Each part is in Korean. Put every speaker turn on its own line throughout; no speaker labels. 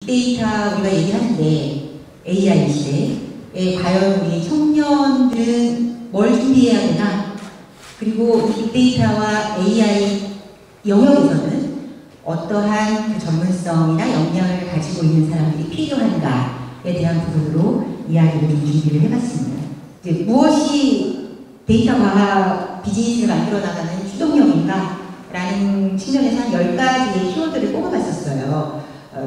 데이터 우리가 얘기하는데 AI 시대에 과연 우리 청년들은 뭘 준비해야 되나? 그리고 이 빅데이터와 AI 영역에서는 어떠한 그 전문성이나 역량을 가지고 있는 사람들이 필요한가에 대한 부분으로 이야기를 좀 준비를 해봤습니다. 이제 무엇이 데이터 과학 비즈니스를 만들어 나가는 추동력인가? 라는 측면에서 한 10가지의 키워드를 뽑아봤었어요.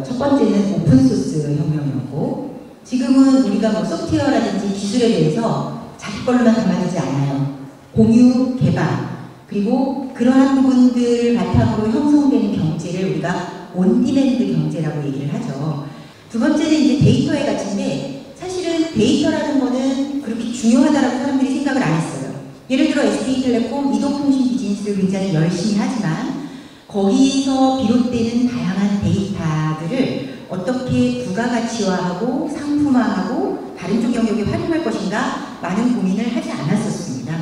첫 번째는 오픈소스 혁명이었고, 지금은 우리가 뭐 소프트웨어라든지 기술에 대해서 자기 걸로만 담아두지 않아요. 공유, 개방, 그리고 그러한 부분들을 바탕으로 형성되는 경제를 우리가 온디맨드 경제라고 얘기를 하죠. 두 번째는 이제 데이터의 가치인데, 사실은 데이터라는 거는 그렇게 중요하다라고 사람들이 생각을 안 했어요. 예를 들어 SK텔레콤 이동통신 비즈니스를 굉장히 열심히 하지만 거기서 비롯되는 다양한 데이터들을 어떻게 부가가치화하고 상품화하고 다른 쪽 영역에 활용할 것인가 많은 고민을 하지 않았었습니다.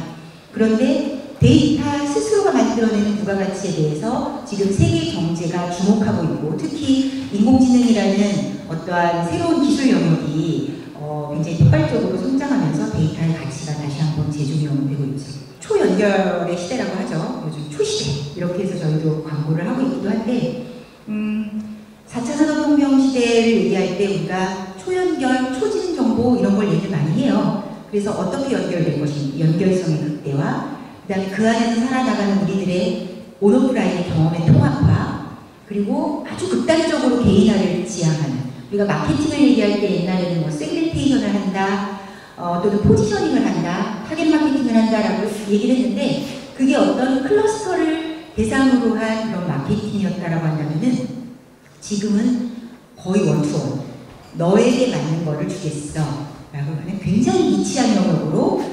그런데 데이터 스스로가 만들어내는 부가가치에 대해서 지금 세계 경제가 주목하고 있고, 특히 인공지능이라는 어떠한 새로운 기술 영역이 굉장히 폭발적으로 성장하면서 데이터의 가치가 다시 한번 재조명되고 있죠. 초연결의 시대라고 하죠. 요즘 초시대 이렇게 해서 저희도 광고를 하고 있기도 한데 4차 산업혁명 시대를 얘기할 때 우리가 초연결, 초진 정보 이런 걸 얘기를 많이 해요. 그래서 어떻게 연결될 것인지, 연결성의 극대화, 그 다음에 그 안에서 살아나가는 우리들의 온오프라인의 경험의 통합화, 그리고 아주 극단적으로 개인화를 지향하는, 우리가 마케팅을 얘기할 때 옛날에는 뭐 세그멘테이션을 한다, 또는 포지셔닝을 한다, 타겟 마케팅을 한다라고 얘기를 했는데, 그게 어떤 클러스터를 대상으로 한 그런 마케팅이었다라고 한다면은 지금은 거의 원투원, 너에게 맞는 거를 주겠어 라고 하는 굉장히 니치한 영역으로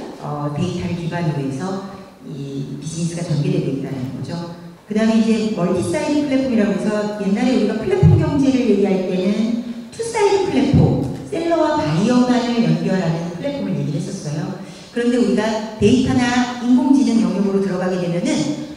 데이터를 기반으로 해서 이 비즈니스가 전개되고 있다는 거죠. 그 다음에 이제 멀티사이드 플랫폼이라고 해서 옛날에 우리가 플랫폼 경제를 얘기할 때는 투사이드 플랫폼, 셀러와 바이어만을 연결하는 플랫폼을 얘기를 했었어요. 그런데 우리가 데이터나 인공지능 영역으로 들어가게 되면은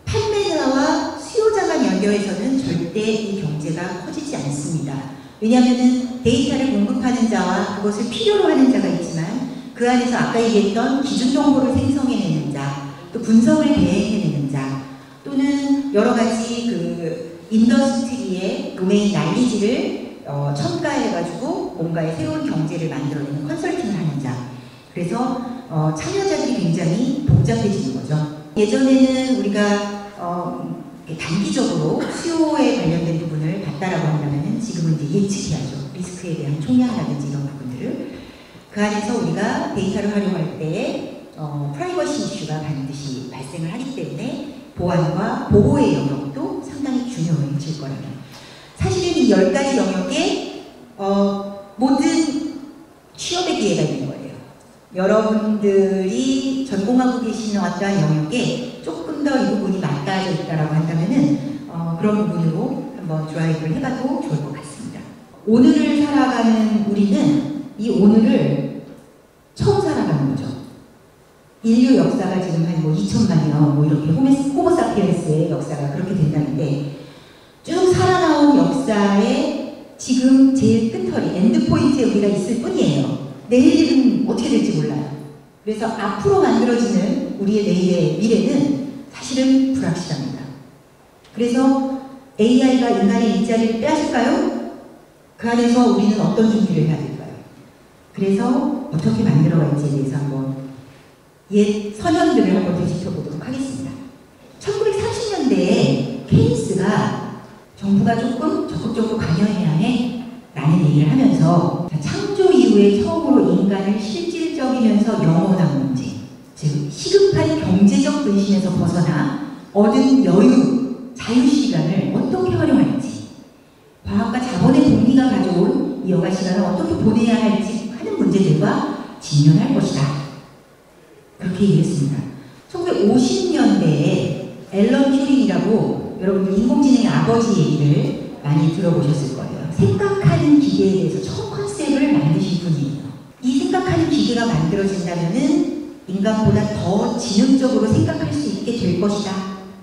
판매자와 수요자만 연결해서는 절대 이 경제가 커지지 않습니다. 왜냐하면은 데이터를 공급하는 자와 그것을 필요로 하는 자가 있지만 그 안에서 아까 얘기했던 기준 정보를 생성해내는 자, 또 분석을 대행해내는 자, 또는 여러 가지 그 인더스트리의 도메인 난리지를 첨가해가지고 뭔가의 새로운 경제를 만들어내는 컨설팅을 하는 자. 그래서 참여자들이 굉장히 복잡해지는 거죠. 예전에는 우리가 단기적으로 수요에 관련된 부분을 봤다라고 한다면 지금은 이제 예측해야죠. 리스크에 대한 총량이라든지 이런 부분들을. 그 안에서 우리가 데이터를 활용할 때 프라이버시 이슈가 반드시 발생을 하기 때문에 보안과 보호의 영역도 상당히 중요해질 거라면, 사실은 이 10가지 영역에 모든 취업의 기회가 있는 거예요. 여러분들이 전공하고 계시는 어떠한 영역에 조금 더 이 부분이 맞닿아져 있다라고 한다면은 그런 부분으로 한번 드라이브를 해봐도 좋을 것 같습니다. 오늘을 살아가는 우리는 이 오늘을 처음 살아가는 거죠. 인류 역사가 지금 한 뭐 2천만 년 뭐 이렇게 호모사피엔스의 역사가 그렇게 된다는데, 쭉 살아나온 역사에 지금 제일 끝털이, 엔드포인트에 우리가 있을 뿐이에요. 내일은 어떻게 될지 몰라요. 그래서 앞으로 만들어지는 우리의 내일의 미래는 사실은 불확실합니다. 그래서 AI가 인간의 일자리를 빼앗을까요? 그 안에서 우리는 어떤 준비를 해야 될까요? 그래서 어떻게 만들어갈지에 대해서 한번 옛 선현들을 한번 되짚어보도록 하겠습니다. 1930년대에 케인스가 정부가 조금 적극적으로 관여해야 해 라는 얘기를 하면서 창조 이후에 처음으로 인간을 실질적이면서 영원한 문제, 즉 시급한 경제적 근심에서 벗어나 얻은 여유, 자유시간을 어떻게 활용할지, 과학과 자본의 복리가 가져온 이 여가 시간을 어떻게 보내야 할지 하는 문제들과 직면할 것이다. 그렇게 얘기했습니다. 1950년대에 앨런 튜링이라고, 여러분들 인공지능의 아버지 얘기를 많이 들어보셨을 거예요. 생각하는 기계에 대해서 처음 컨셉을 만드신 분이에요. 이 생각하는 기계가 만들어진다면은 인간보다 더 지능적으로 생각할 수 있게 될 것이다.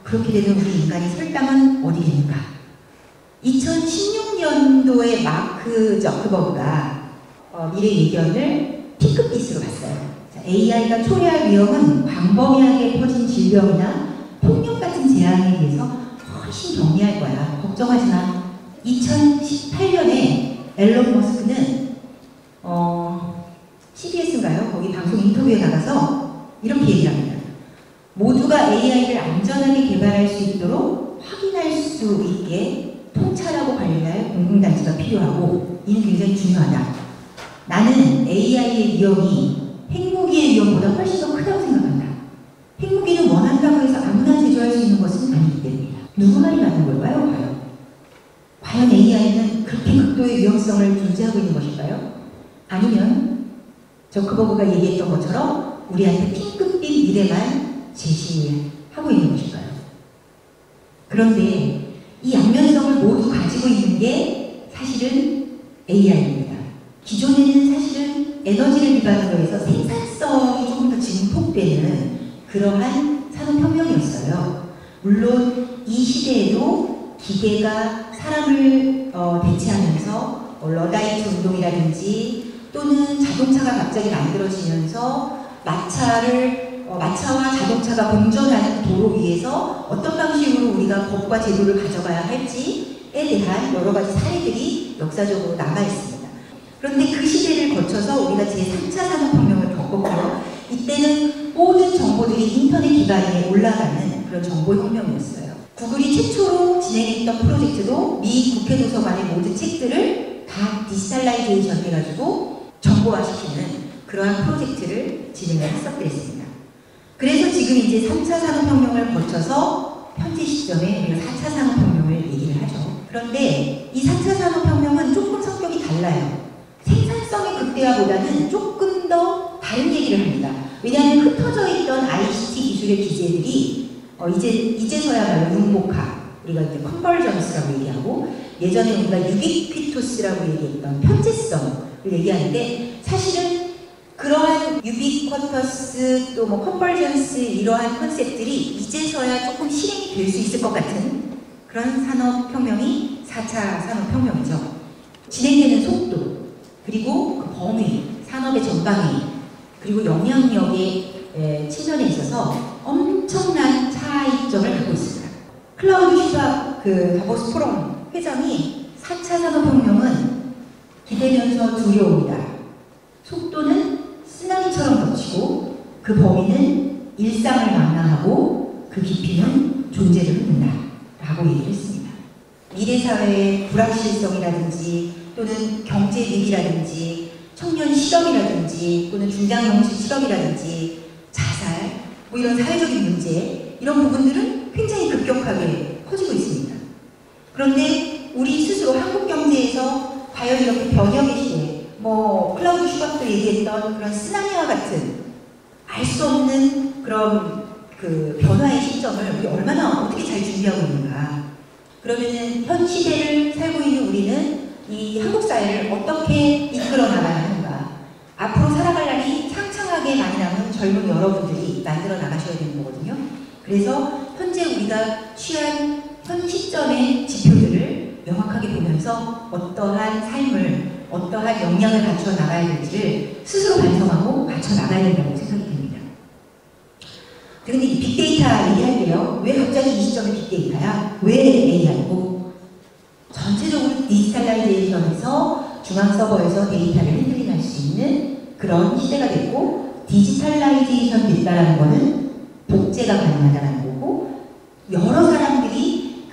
그렇게 되면 우리 인간이 설 땅은 어디겠는가? 2016년도에 마크 저크버그가 미래 예견을 핑크빛으로 봤어요. AI가 초래할 위험은 광범위하게 퍼진 질병이나 폭력 같은 재앙에 비해서 훨씬 경미할 거야. 걱정하지 마. 2018년에 앨런 머스크는 CBS인가요? 거기 방송 인터뷰에 나가서 이렇게 얘기합니다. 모두가 AI를 안전하게 개발할 수 있도록 확인할 수 있게 통찰하고 관리할 공공단체가 필요하고 이는 굉장히 중요하다. 나는 AI의 위험이 핵무기의 위험보다 훨씬 더 크다고 생각한다. 핵무기는 원한다고 해서 아무나 제조할 수 있는 것은 아니기 때문이다. 누구 말이 맞는 걸까요? 과연 AI는 그렇게 극도의 위험성을 존재하고 있는 것일까요? 아니면 저크버그가 얘기했던 것처럼 우리한테 핑크빛 미래만 제시하고 있는 것일까요? 그런데 이 양면성을 모두 가지고 있는 게 사실은 AI입니다. 기존에는 사실은 에너지를 기반으로 해서 생산성이 조금 더 증폭되는 그러한 산업혁명이었어요. 물론 이 시대에도 기계가 사람을 대체하면서 러다이트 운동이라든지 또는 자동차가 갑자기 만들어지면서 마차와 자동차가 공존하는 도로 위에서 어떤 방식으로 우리가 법과 제도를 가져가야 할지에 대한 여러 가지 사례들이 역사적으로 남아 있습니다. 그런데 그 시대를 거쳐서 우리가 제3차 산업혁명을 겪었고요. 이때는 모든 정보들이 인터넷 기반에 올라가는 그런 정보혁명이었어요. 구글이 최초로 진행했던 프로젝트도 미 국회 도서관의 모든 책들을 다 디지털라이제이션 해가지고 정보화시키는 그러한 프로젝트를 진행을 했었습니다. 그래서 지금 이제 3차 산업혁명을 거쳐서 현재 시점에 우리가 4차 산업혁명을 얘기를 하죠. 그런데 이 4차 산업혁명은 조금 성격이 달라요. 생산성의 극대화보다는 조금 더 다른 얘기를 합니다. 왜냐하면 흩어져 있던 ICT 기술의 기재들이 이제서야말로 융복화, 우리가 이제 컨버전스라고 얘기하고 예전에 우리가 유비퀴토스라고 얘기했던 편재성을 얘기하는데 사실은 그러한 유비쿼터스 또 뭐 컨버전스 이러한 컨셉들이 이제서야 조금 실행이 될 수 있을 것 같은 그런 산업혁명이 4차 산업혁명이죠. 진행되는 속도 그리고 그 범위, 산업의 전방위 그리고 영향력의 측면에 있어서 엄청난 차이점을 갖고 있습니다. 클라우드 슈밥 다보스 포럼 회장이 4차 산업혁명은 기대면서 두려움이다. 속도는 쓰나미처럼 덮치고 그 범위는 일상을 망라하고 그 깊이는 존재를 묻는다 라고 얘기를 했습니다. 미래사회의 불확실성이라든지 또는 경제 위기라든지 청년 실업이라든지 또는 중장년층 실업이라든지 자살 뭐 이런 사회적인 문제 이런 부분들은 굉장히 급격하게 커지고 있습니다. 그런데 우리 스스로 한국 경제에서 과연 이렇게 변형의 시대 클라우드 슈밥도 얘기했던 그런 쓰나미와 같은 알 수 없는 그런 변화의 시점을 우리 얼마나 어떻게 잘 준비하고 있는가. 그러면은 현 시대를 살고 있는 우리는 이 한국 사회를 어떻게 이끌어 나가야 하는가. 앞으로 살아갈 날이 창창하게 많이 남은 젊은 여러분들이 만들어 나가셔야 되는 거거든요. 그래서 현재 우리가 취한 현 시점의 지표들을 명확하게 보면서 어떠한 삶을 어떠한 역량을 갖춰 나가야 될지를 스스로 반성하고 갖춰 나가야 된다고 생각이 됩니다. 그런데 이 빅데이터 얘기할게요. 왜 갑자기 이 시점에 빅데이터야? 왜 AI고? 전체적으로 디지털라이제이션에서 중앙 서버에서 데이터를 핸들링할 수 있는 그런 시대가 됐고 디지털라이제이션 됐다라는 거는 복제가 가능하다는 거고 여러 사람들이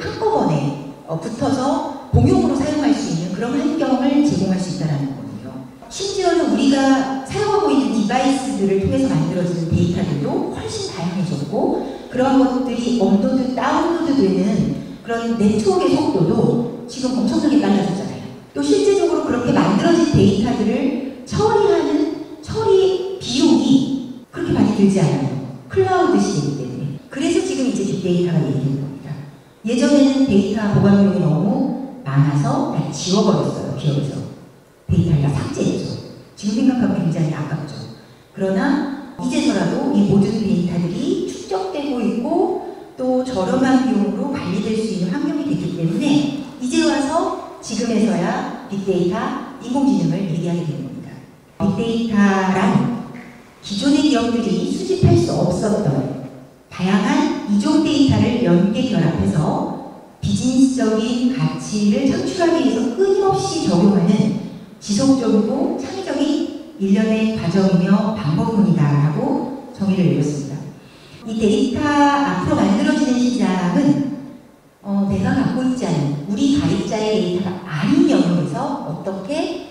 한꺼번에 붙어서 공용으로 사용할 수 있는 그런 환경을 제공할 수 있다는 거거든요. 심지어는 우리가 사용하고 있는 디바이스들을 통해서 만들어지는 데이터들도 훨씬 다양해졌고 그런 것들이 업로드, 다운로드 되는 그런 네트워크의 속도도 지금 엄청나게 빨라졌잖아요. 또 실제적으로 그렇게 만들어진 데이터들을 처리 비용이 그렇게 많이 들지 않아요. 클라우드 시대이기 때문에. 그래서 지금 이제 빅데이터가 얘기되는 겁니다. 예전에는 데이터 보관 비용이 너무 많아서 다 지워버렸어요. 기업에서. 데이터가 삭제했죠. 지금 생각하면 굉장히 아깝죠. 그러나 이제서라도 이 모든 데이터들이 축적되고 있고 또 저렴한 비용으로 관리될 수 있는 환경이 됐기 때문에 이제 와서 지금에서야 빅데이터, 인공지능을 얘기하게 되는 겁니다. 빅데이터란 기존의 기업들이 수집할 수 없었던 다양한 이종 데이터를 연계 결합해서 비즈니스적인 가치를 창출하기 위해서 끊임없이 적용하는 지속적이고 창의적인 일련의 과정이며 방법론이다라고 정의를 내렸습니다. 이 데이터 앞으로 만들어지는 시장은 내가 갖고 있지 않은 우리 가입자의 데이터가 아닌 영역에서 어떻게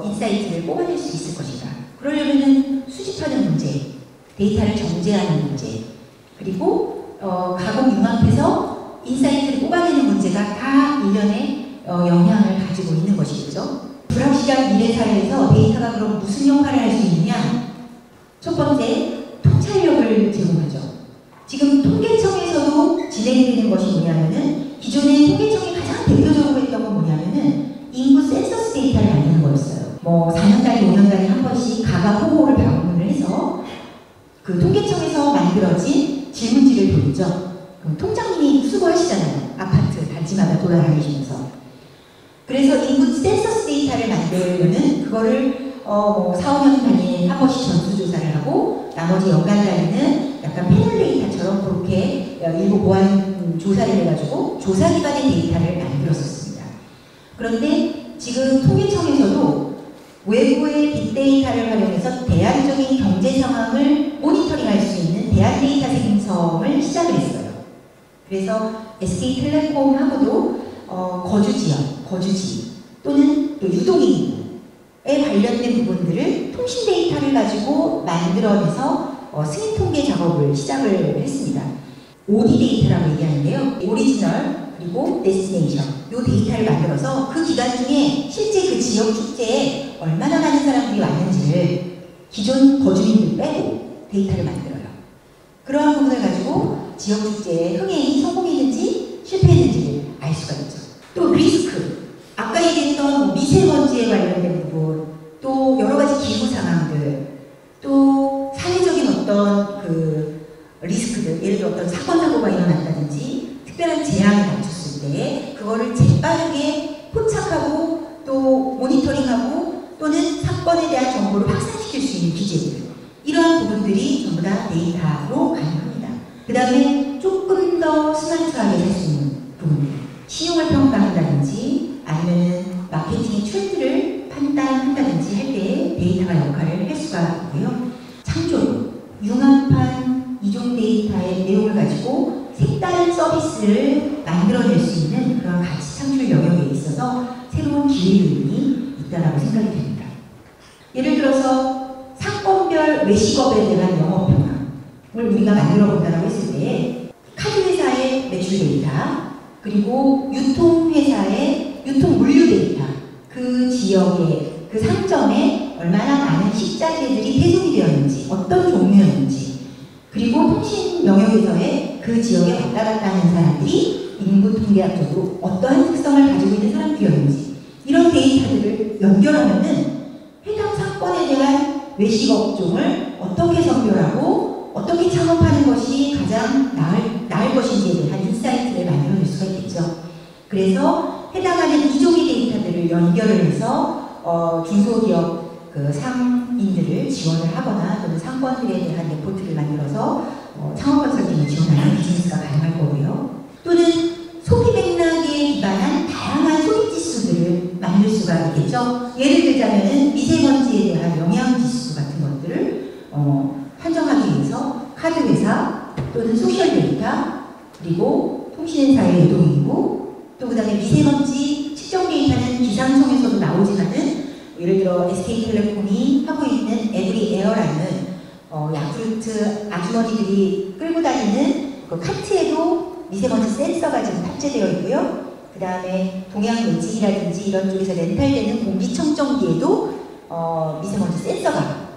인사이트를 뽑아낼 수 있을 것인가. 그러려면 수집하는 문제, 데이터를 정제하는 문제, 그리고 가공 융합해서 인사이트를 뽑아내는 문제가 다 일련의 영향을 가지고 있는 것이죠. 불확실한 미래 사회에서 데이터가 그럼 무슨 역할을 할 수 있느냐? 첫 번째, 통찰력을 제공하죠. 지금 통계청에서도 진행되는 것이 뭐냐면은 기존에 통계청이 가장 대표적으로 했던 건 뭐냐면은 인구 센서스 데이터를 만드는 거였어요. 뭐 4년단위, 5년단위 한 번씩 가각 호호를 방문을 해서 그 통계청에서 만들어진 질문지를 돌리죠. 그럼 통장님이 수고하시잖아요. 아파트 단지마다 돌아다니시면서. 그래서 인구 센서스 데이터를 만들려면 그거를 4, 5년 단위에 한 번씩 전수조사를 하고 나머지 연간 단위는 약간 패널 데이터처럼 그렇게 일부 보안 조사를 해가지고 조사 기반의 데이터를 만들었었습니다. 그런데 지금 통계청에서도 외부의 빅데이터를 활용해서 대안적인 경제 상황을 모니터링할 수 있는 대안 데이터 생성을 시작을 했어요. 그래서 SK텔레콤하고도 거주 지역, 거주지 또는 또 유동인구에 관련된 부분들을 통신 데이터를 가지고 만들어내서 승인 통계 작업을 시작을 했습니다. OD 데이터라고 얘기하는데요. 오리지널 그리고 데스티네이션 이 데이터를 만들어서 그 기간 중에 실제 그 지역 축제에 얼마나 많은 사람들이 왔는지를 기존 거주민들 빼고 데이터를 만들어요. 그러한 부분을 가지고 지역 축제에 흥행이 성공했는지 실패했는지를 알 수가 있죠. 또 리스크, 아까 얘기했던 미세먼지에 관련된 부분, 또 여러 가지 기후 상황들, 또 사회적인 어떤 그 리스크들, 예를 들어 어떤 사건 사고가 일어났다든지 특별한 재앙이 닥쳤을 때 그거를 재빠르게 포착하고 또 모니터링하고 또는 사건에 대한 정보를 확산시킬 수 있는 기제들, 이러한 부분들이 전부 다 데이터로 가능합니다. 그 다음에 조금 더 스마트하게 할 수 있는 부분들, 신용을 평가한다든지 아니면 마케팅의 트렌드를 판단한다든지 할 때 데이터가 역할을 할 수가 있고요. 창조, 융합한 이종 데이터의 내용을 가지고 색다른 서비스를 만들어낼 수 있는 그런 가치 창출 영역에 있어서 새로운 기회들이 있다고 생각이 됩니다. 예를 들어서 사건별 외식업에 대한 영업 평가를 우리가 만들어 본다고 했을 때 카드 회사의 매출 데이터, 그리고 유통회사의 유통 물류 데이터, 그 지역의 그 상점에 얼마나 많은 식자재들이 배송이 되었는지, 어떤 종류였는지, 그리고 통신 영역에서의 그 지역에 왔다 갔다 하는 사람들이 인구 통계학적으로 어떠한 특성을 가지고 있는 사람들이었는지, 이런 데이터들을 연결하면은 해당 사건에 대한 외식업종을 어떻게 선별하고 어떻게 창업하는 것이 가장 나을 것인지에 대한 인사이트를 만들어낼 수가 있겠죠. 그래서 해당하는 이종의 데이터들을 연결을 해서 중소기업 그 상인들을 지원을 하거나 또는 상권들에 대한 레포트를 만들어서 창업 컨설팅을 지원하는 비즈니스가 가능할 거고요. 또는 소비 맥락에 기반한 다양한 소비 지수들을 만들 수가 있겠죠. 예를 들자면은 미세먼지에 대한 영양 지수 같은 것들을 판정하기 위해서 카드 회사 또는 소셜 데이터, 그리고 통신회사의 유동인구, 또 그 다음에 미세먼지 측정 데이터는 기상청에서도 나오지만은 예를 들어 SK텔레콤이 하고 있는 에브리에어라는 야쿠르트 아주머니들이 끌고 다니는 그 카트에도 미세먼지 센서가 지금 탑재되어 있고요. 그 다음에 동양 매직이라든지 이런 쪽에서 렌탈되는 공기청정기에도 미세먼지 센서가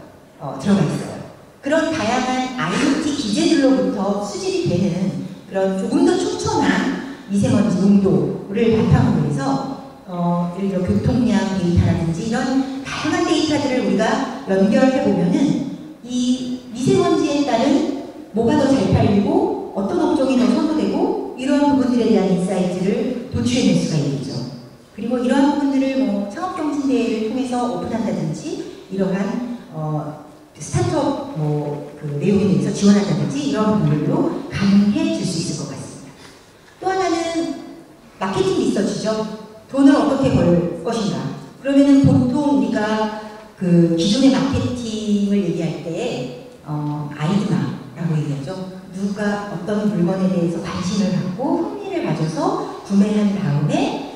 들어가 있어요. 그런 다양한 IoT 기제들로부터 수집이 되는 그런 조금 더 촘촘한 미세먼지 농도를 바탕으로 해서 예를 들어 교통량 데이터라든지 이런 다양한 데이터들을 우리가 연결해 보면은 이 미세먼지에 따른 뭐가 더 잘 팔리고 어떤 업종이 더 선호되고 이런 부분들에 대한 인사이트를 도출해낼 수가 있겠죠. 해서 오픈한다든지 이러한 스타트업 그 내용에 대해서 지원한다든지 이런 부분들도 가능해질 수 있을 것 같습니다. 또 하나는 마케팅 리서치죠. 돈을 어떻게 벌 것인가. 그러면은 보통 우리가 그 기존의 마케팅을 얘기할 때 아이드마라고 얘기하죠. 누가 어떤 물건에 대해서 관심을 갖고 흥미를 가져서 구매한 다음에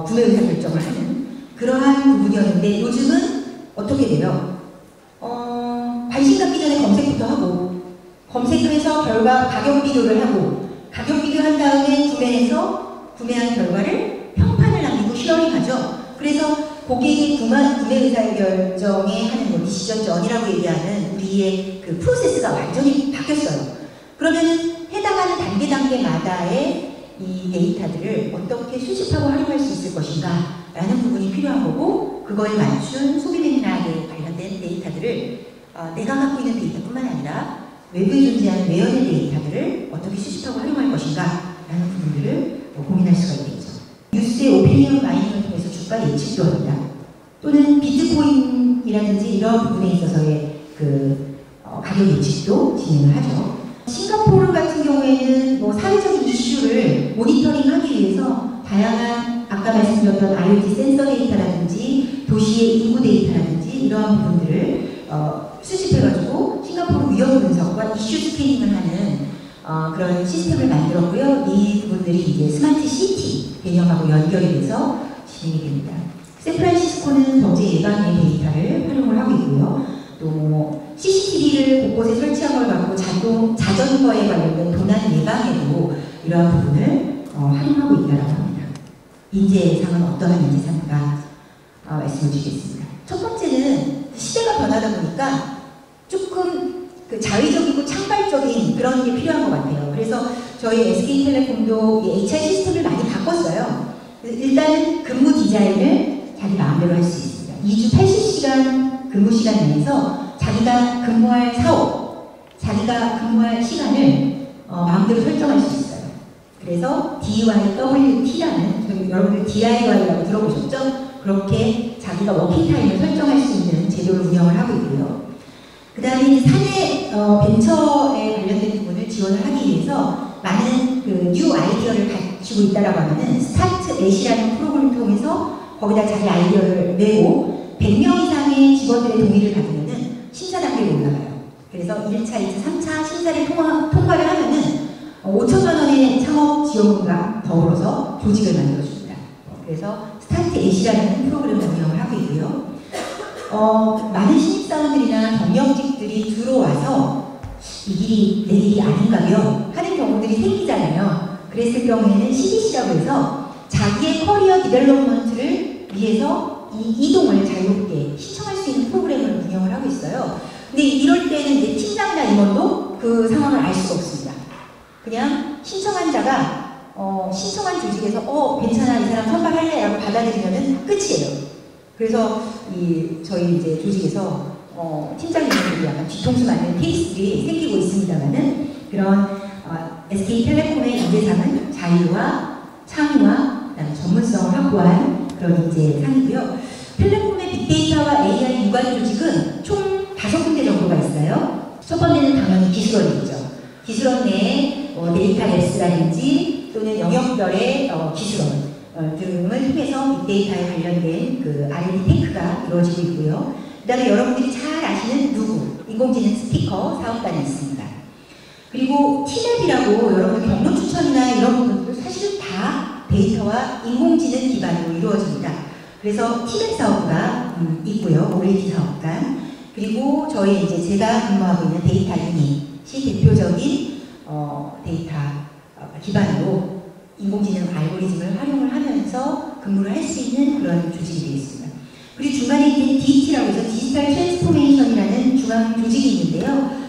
구매 의사 결정을 하는 그러한 부분이었는데 요즘은 어떻게 돼요? 관심 갖기 전에 검색부터 하고 검색해서 결과 가격 비교를 하고 가격 비교한 다음에 구매한 결과를 평판을 남기고 쉐어링하죠. 그래서 고객의 구매 의사 결정에 하는 디시전 전이라고 얘기하는 우리의 그 프로세스가 완전히 바뀌었어요. 그러면은 해당하는 단계마다의 이 데이터들을 어떻게 수집하고 활용할 수 있을 것인가 라는 부분이 필요한 거고 그거에 맞춘 소비 맥락에 관련된 데이터들을 내가 갖고 있는 데이터뿐만 아니라 외부에 존재하는 외연의 데이터들을 어떻게 수집하고 활용할 것인가 라는 부분들을 고민할 수가 있겠죠. 뉴스의 오피니언 마이닝을 통해서 주가 예측도 합니다. 또는 비트코인이라든지 이런 부분에 있어서의 가격 예측도 진행을 하죠. 싱가포르 같은 경우에는 사회적인 이슈를 모니터링하기 위해서 다양한 아까 말씀드렸던 IoT 센서 데이터라든지 도시의 인구 데이터라든지 이러한 부분들을 수집해가지고 싱가포르 위험 분석과 이슈 스캐닝을 하는 그런 시스템을 만들었고요. 이 부분들이 이제 스마트 시티 개념하고 연결이 돼서 진행이 됩니다. 샌프란시스코는 범죄 예방의 데이터를 활용을 하고 있고요. 또 CCTV를 곳곳에 설치한 걸 갖고 자전거에 관련된 도난 예방에도 이러한 부분을 활용하고 있다고 합니다. 인재 예상은 어떠한 인재 예상인가 말씀을 드리겠습니다. 첫 번째는 시대가 변하다 보니까 조금 자의적이고 창발적인 그런 게 필요한 것 같아요. 그래서 저희 SK텔레콤도 HR 시스템을 많이 바꿨어요. 일단은 근무 디자인을 자기 마음대로 할 수 있습니다. 2주 80시간 근무 시간 내에서 자기가 근무할 사업, 자기가 근무할 시간을 마음대로 설정할 수 있어요. 그래서 DYWT라는 여러분들 DIY라고 들어보셨죠? 그렇게 자기가 워킹타임을 설정할 수 있는 제도를 운영을 하고 있고요. 그 다음에 사내 벤처에 관련된 부분을 지원을 하기 위해서 많은 뉴 아이디어를 가지고 있다라고 하면은 스타트 엣이라는 프로그램을 통해서 거기다 자기 아이디어를 내고 100명 이상의 직원들의 동의를 받으면은 심사 단계로 올라가요. 그래서 1차, 2차, 3차 심사를 통과를 하면은 5천만 원의 창업 지원금과 더불어서 조직을 만들어줍니다. 그래서 스타트 엣이라는 프로그램을 운영을 하고 있고요. 많은 신입사원들이나 경력직들이 들어와서 이 길이 내 길이 아닌가요? 하는 경우들이 생기잖아요. 그랬을 경우에는 CDC라고 해서 자기의 커리어 디벨롭먼트를 위해서 이동을 자유롭게 신청할 수 있는 프로그램을 운영을 하고 있어요. 근데 이럴 때는 이제 팀장이나 임원도 그 상황을 알 수가 없습니다. 그냥 신청한 자가 신청한 조직에서 괜찮아 이 사람 선발할래 라고 받아들이면은 끝이에요. 그래서 저희 이제 조직에서 팀장님들이 약간 뒤통수 맞는 케이스들이 생기고 있습니다만은 그런 SK텔레콤의 인재상은 자유와 창의와 그다음에 전문성을 확보한 그런 인재상이고요. 텔레콤의 빅데이터와 AI 유관 조직은 총 5군데 정도가 있어요. 첫 번째는 당연히 기술원이죠. 기술원 내에 데이터 랩스라든지 또는 영역별의 기술원 등을 통해서 빅데이터에 관련된 R&D 테크가 이루어지고 있고요. 그 다음에 여러분들이 잘 아시는 누구, 인공지능 스피커 사업단이 있습니다. 그리고 티맵이라고 여러분 경로 추천이나 이런 부분도 사실은 다 데이터와 인공지능 기반으로 이루어집니다. 그래서 티맵 사업가 있고요. 모빌리티 사업단. 그리고 저희 이제 제가 근무하고 있는 데이터 유닛이 대표적인 데이터 기반으로 인공지능 알고리즘을 활용을 하면서 근무를 할 수 있는 그런 조직이 되겠습니다. 그리고 중간에 있는 DT라고 해서 디지털 트랜스포메이션이라는 중앙 조직이 있는데요.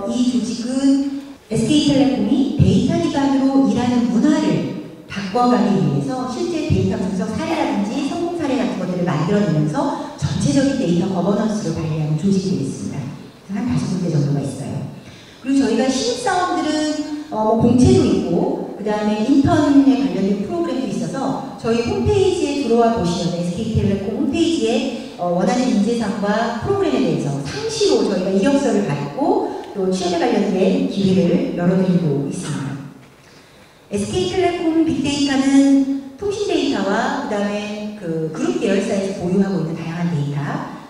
이 조직은 SK텔레콤이 데이터 기반으로 일하는 문화를 바꿔가기 위해서 실제 데이터 분석 사례라든지 성공 사례 같은 것들을 만들어내면서 전체적인 데이터 거버넌스를 관리하는 조직이 되겠습니다. 한 5군데 정도가 있어요. 그리고 저희가 신입사원들은 공채도 있고 그 다음에 인턴에 관련된 프로그램도 있어서 저희 홈페이지에 들어와 보시면 SK텔레콤 홈페이지에 원하는 인재상과 프로그램에 대해서 상시로 저희가 이력서를 받고 또 취업에 관련된 기회를 열어드리고 있습니다. SK텔레콤 빅데이터는 통신 데이터와 그 다음에 그 그룹 계열사에서 보유하고 있는 다양한 데이터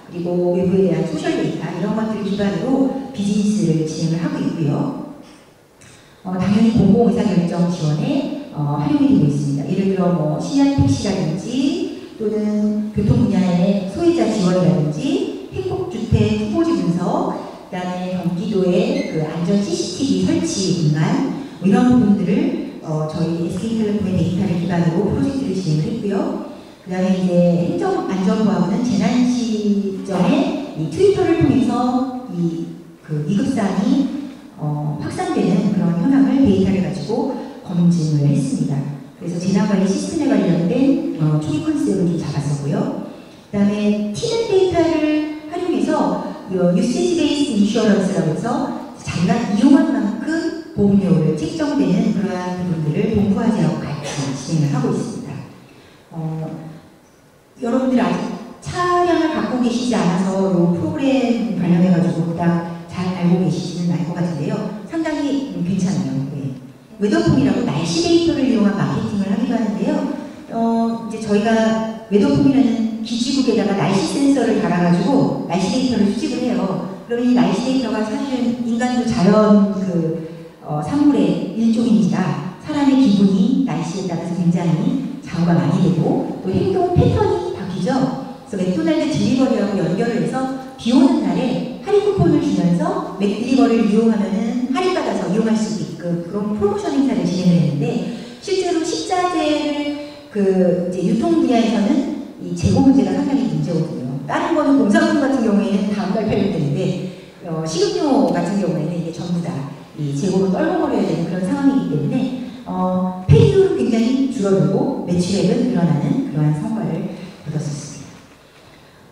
그리고 외부에 대한 소셜 데이터 이런 것들을 기반으로 비즈니스를 진행을 하고 있고요. 당연히 공공의사결정 지원에 활용이 되고 있습니다. 예를 들어 뭐 신약 택시라든지 또는 교통 분야의 소외자 지원이라든지 행복주택 후보지 분석, 그 다음에 경기도의 그 안전 CCTV 설치 운반 이런 부분들을 저희 SK텔레콤의 데이터를 기반으로 프로젝트를 진행을 했고요. 그 다음에 이제 행정안전부하고는 재난 시점에 이 트위터를 통해서 그 위급사항이 확산되는 그런 현황을 데이터를 가지고 검증을 했습니다. 그래서 재난관리 시스템에 관련된 초기 컨셉을 좀 잡았었고요. 그 다음에 티넷 데이터를 활용해서 유세지 베이스 인슈어런스라고 해서 자기가 이용한 만큼 보험료를 책정되는 그러한 부분들을 동부아지하고 같이 진행을 하고 있습니다. 여러분들 아직 차량을 갖고 계시지 않아서 이 프로그램 관련해가지고 그닥 잘 알고 계시지는 않을 것 같은데요. 상당히 괜찮아요. 네. 웨더폼이라고 날씨 데이터를 이용한 마케팅을 하기도 하는데요. 이제 저희가 웨더폼이라는 기지국에다가 날씨 센서를 달아가지고 날씨 데이터를 수집을 해요. 그러면 이 날씨 데이터가 사실은 인간도 자연 산물의 일종인지라 사람의 기분이 날씨에 따라서 굉장히 좌우가 많이 되고 또 행동 패턴이 바뀌죠. 그래서 맥도날드 딜리버리하고 연결을 해서 비 오는 날에 할인 쿠폰을 주면서 맥딜리버리를 이용하면은 할인받아서 이용할 수 있게끔 그런 프로모션 행사를 진행을 했는데 실제로 식자재를 이제 유통 분야에서는 이 재고 문제가 상당히 문제거든요. 다른 거는 공산품 같은 경우에는 다음날 발급되는데 식음료 같은 경우에는 이게 전부 다 이 재고로 떨궈버려야 되는 그런 상황이기 때문에 폐기율은 굉장히 줄어들고 매출액은 늘어나는 그러한 성과를 얻었습니다.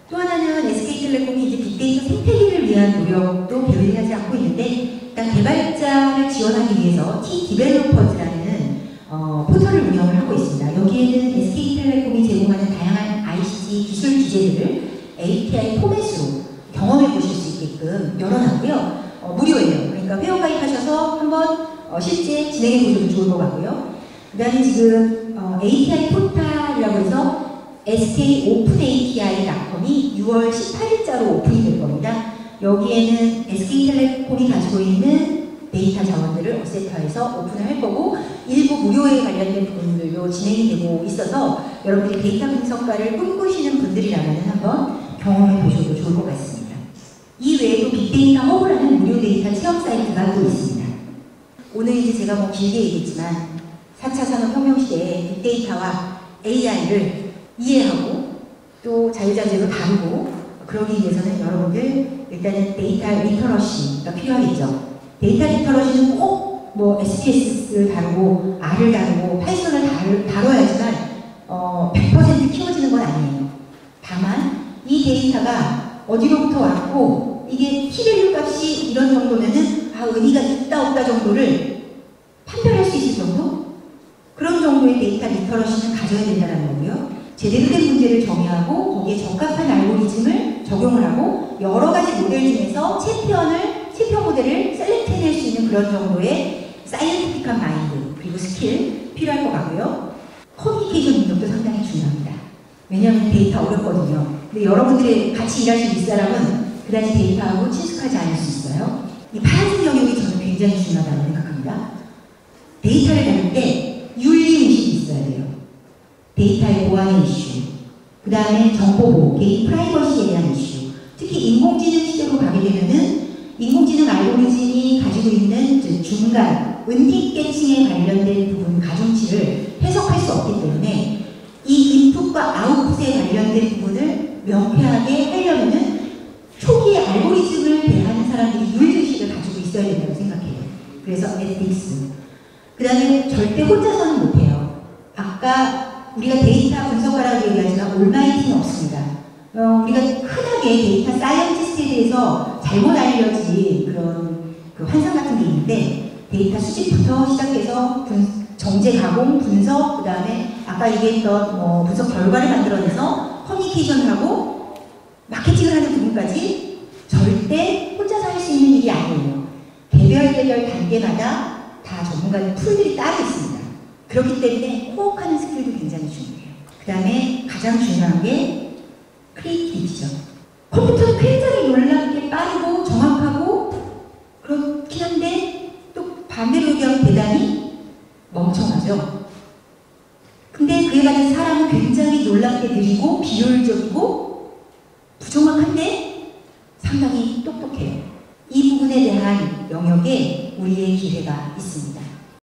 또 하나는 SK텔레콤이 이제 빅데이터 생태계를 위한 노력도 게을리하지 않고 있는데 일단 개발자를 지원하기 위해서 T-디벨로퍼즈라는 포털을 운영을 하고 있습니다. 여기에는 SK텔레콤이 제공하는 다양한 ICT 기술 기재들을 API 포맷으로 경험해 보실 수 있게끔 열어놨고요. 무료예요. 그러니까 회원가입하셔서 한번 실제 진행해 보셔도 좋을 것 같고요. 그 다음에 지금 API 포탈이라고 해서 skopenAPI.com이 6월 18일자로 오픈이 될 겁니다. 여기에는 SK텔레콤이 가지고 있는 데이터 자원들을 어세터에서 오픈을 할 거고 일부 무료에 관련된 부분들도 진행이 되고 있어서 여러분들이 데이터 분석가를 꿈꾸시는 분들이라면 한번 경험해 보셔도 좋을 것 같습니다. 이 외에도 빅데이터 허브라는 무료 데이터 체험 사이트가 또 있습니다. 오늘 이제 제가 뭐 길게 얘기했지만 4차 산업혁명 시대에 빅데이터와 AI를 이해하고 또 자유자재로 다루고 그러기 위해서는 여러분들 일단은 데이터 리터러시가 필요하겠죠. 데이터 리터러시는 꼭 뭐 SPS를 다루고 R을 다루고 파이썬을 다뤄야지만 100% 키워지는 건 아니에요. 다만 이 데이터가 어디로부터 왔고 이게 T밸류 값이 이런 정도면은 의미가 있다 없다 정도를 판별할 수 있을 정도? 그런 정도의 데이터 리터러시는 가져야 된다는 거고요. 제대로 된 문제를 정의하고 거기에 적합한 알고리즘을 적용을 하고 여러 가지 모델 중에서 챔피언 모델을 셀렉트해낼 수 있는 그런 정도의 사이언티픽한 마인드 그리고 스킬 필요할 것 같고요. 커뮤니케이션 능력도 상당히 중요합니다. 왜냐하면 데이터 어렵거든요. 근데 여러분들이 같이 일할 수 있는 사람은 그다지 데이터하고 친숙하지 않을 수 있어요. 이 파란색 영역이 저는 굉장히 중요하다고 생각합니다. 데이터를 다룰 때 윤리의식이 있어야 돼요. 데이터의 보안의 이슈, 그 다음에 정보보호, 개인 프라이버시에 대한 이슈, 특히 인공지능 시대로 가게 되면은 인공지능 알고리즘이 가지고 있는 중간, 은닉계층에 관련된 부분, 가중치를 해석할 수 없기 때문에 이 인풋과 아웃풋에 관련된 부분을 명쾌하게 하려면은 초기에 알고리즘을 대하는 사람들이 윤리의식을 가지고 있어야 된다고 생각해요. 그래서 에틱스. 그 다음에 절대 혼자서는 못해요. 아까 우리가 데이터 분석가라고 얘기하지만 올마이티는 없습니다. 우리가 흔하게 데이터 사이언티스트에 대해서 잘못 알려진 그런 환상 같은 게 있는데 데이터 수집부터 시작해서 정제, 가공, 분석, 그 다음에 아까 얘기했던 분석 결과를 만들어내서 커뮤니케이션을 하고 부분까지 절대 혼자서 할 수 있는 일이 아니에요. 개별 단계마다 다 전문가들 풀들이 따로 있습니다. 그렇기 때문에 코어하는 스킬도 굉장히 중요해요. 그 다음에 가장 중요한 게 크리에이티비티죠. 컴퓨터는 굉장히 놀랍게 빠르고 정확하고 그렇긴 한데 또 반대로 얘기하면 대단히 멍청하죠. 근데 그에 가진 사람은 굉장히 놀랍게 느리고 비효율적이고 부정확한데 상당히 똑똑해요. 이 부분에 대한 영역에 우리의 기회가 있습니다.